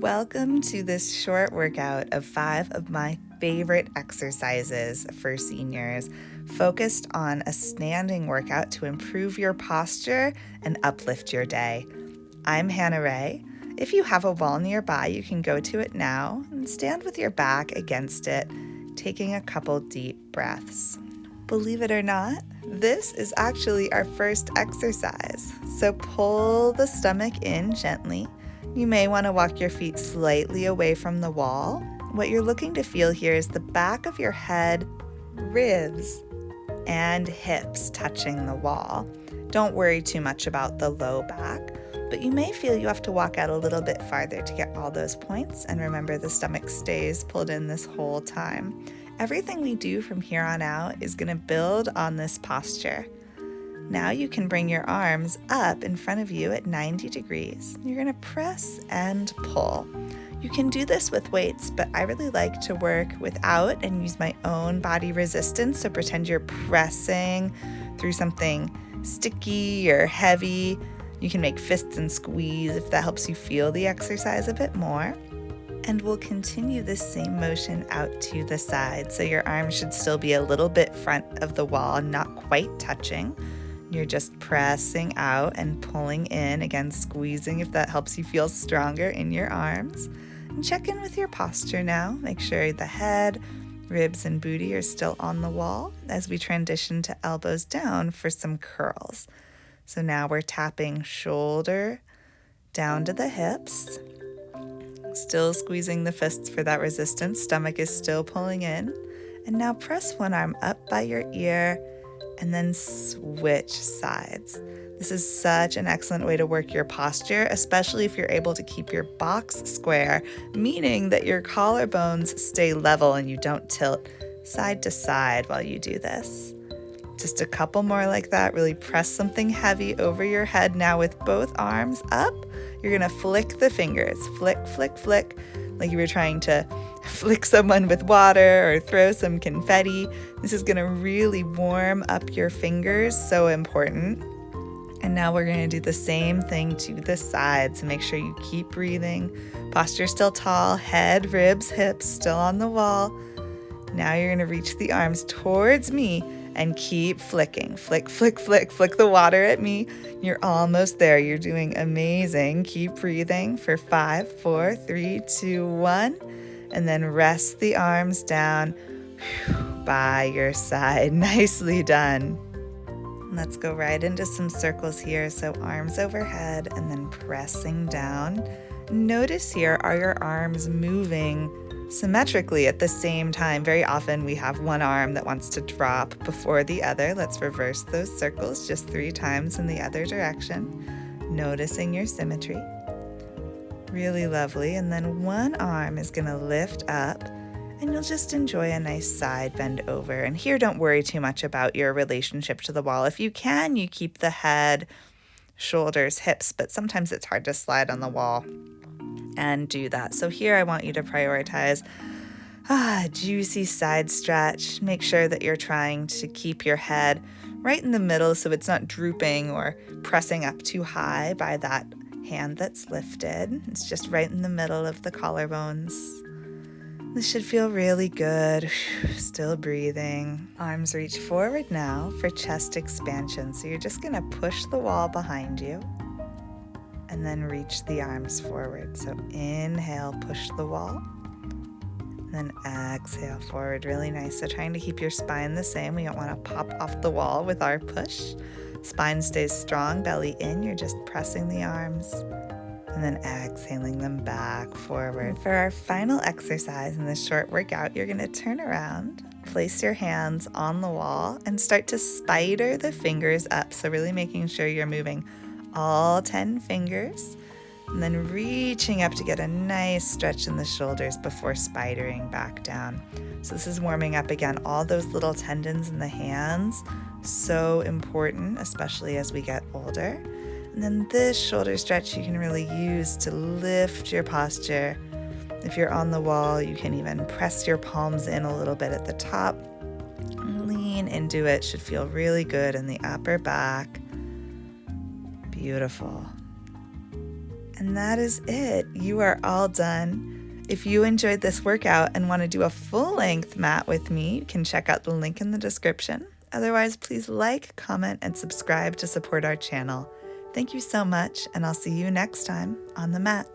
Welcome to this short workout of 5 of my favorite exercises for seniors, focused on a standing workout to improve your posture and uplift your day. I'm Hannah Ray. If you have a wall nearby, you can go to it now and stand with your back against it, taking a couple deep breaths. Believe it or not, this is actually our first exercise. So pull the stomach in gently. You may want to walk your feet slightly away from the wall. What you're looking to feel here is the back of your head, ribs, and hips touching the wall. Don't worry too much about the low back, but you may feel you have to walk out a little bit farther to get all those points. And remember, the stomach stays pulled in this whole time. Everything we do from here on out is going to build on this posture. Now you can bring your arms up in front of you at 90 degrees. You're going to press and pull. You can do this with weights, but I really like to work without and use my own body resistance. So pretend you're pressing through something sticky or heavy. You can make fists and squeeze if that helps you feel the exercise a bit more. And we'll continue this same motion out to the side. So your arms should still be a little bit front of the wall, not quite touching. You're just pressing out and pulling in, again, squeezing if that helps you feel stronger in your arms. And check in with your posture now. Make sure the head, ribs, and booty are still on the wall as we transition to elbows down for some curls. So now we're tapping shoulder down to the hips. Still squeezing the fists for that resistance. Stomach is still pulling in. And now press one arm up by your ear and then switch sides. This is such an excellent way to work your posture, especially if you're able to keep your box square, meaning that your collarbones stay level and you don't tilt side to side while you do this. Just a couple more like that. Really press something heavy over your head. Now with both arms up, you're gonna flick the fingers. Flick, flick, flick, like you were trying to flick someone with water or throw some confetti. This is gonna really warm up your fingers, so important. And now we're gonna do the same thing to the side, so make sure you keep breathing. Posture still tall, head, ribs, hips still on the wall. Now you're gonna reach the arms towards me and keep flicking. Flick, flick, flick, flick the water at me. You're almost there. You're doing amazing. Keep breathing for 5, 4, 3, 2, 1. And then rest the arms down by your side. Nicely done. Let's go right into some circles here. So arms overhead and then pressing down. Notice here, are your arms moving symmetrically at the same time? Very often we have one arm that wants to drop before the other. Let's reverse those circles just 3 times in the other direction. Noticing your symmetry. Really lovely. And then one arm is going to lift up and you'll just enjoy a nice side bend over. And here, don't worry too much about your relationship to the wall. If you can, you keep the head, shoulders, hips, but sometimes it's hard to slide on the wall and do that. So here I want you to prioritize juicy side stretch. Make sure that you're trying to keep your head right in the middle so it's not drooping or pressing up too high by that hand that's lifted. It's just right in the middle of the collarbones. This should feel really good. Still breathing. Arms reach forward now for chest expansion. So you're just gonna push the wall behind you and then reach the arms forward. So inhale, push the wall, and then exhale forward. Really nice. So trying to keep your spine the same. We don't want to pop off the wall with our push. Spine stays strong, belly in. You're just pressing the arms and then exhaling them back forward. For our final exercise in this short workout, you're going to turn around, place your hands on the wall, and start to spider the fingers up. So really making sure you're moving all 10 fingers, and then reaching up to get a nice stretch in the shoulders before spidering back down. So this is warming up again all those little tendons in the hands. So important, especially as we get older. And then this shoulder stretch you can really use to lift your posture. If you're on the wall, you can even press your palms in a little bit at the top. Lean into it. Should feel really good in the upper back. Beautiful. And that is it. You are all done. If you enjoyed this workout and want to do a full-length mat with me, you can check out the link in the description. Otherwise, please like, comment, and subscribe to support our channel. Thank you so much, and I'll see you next time on the mat.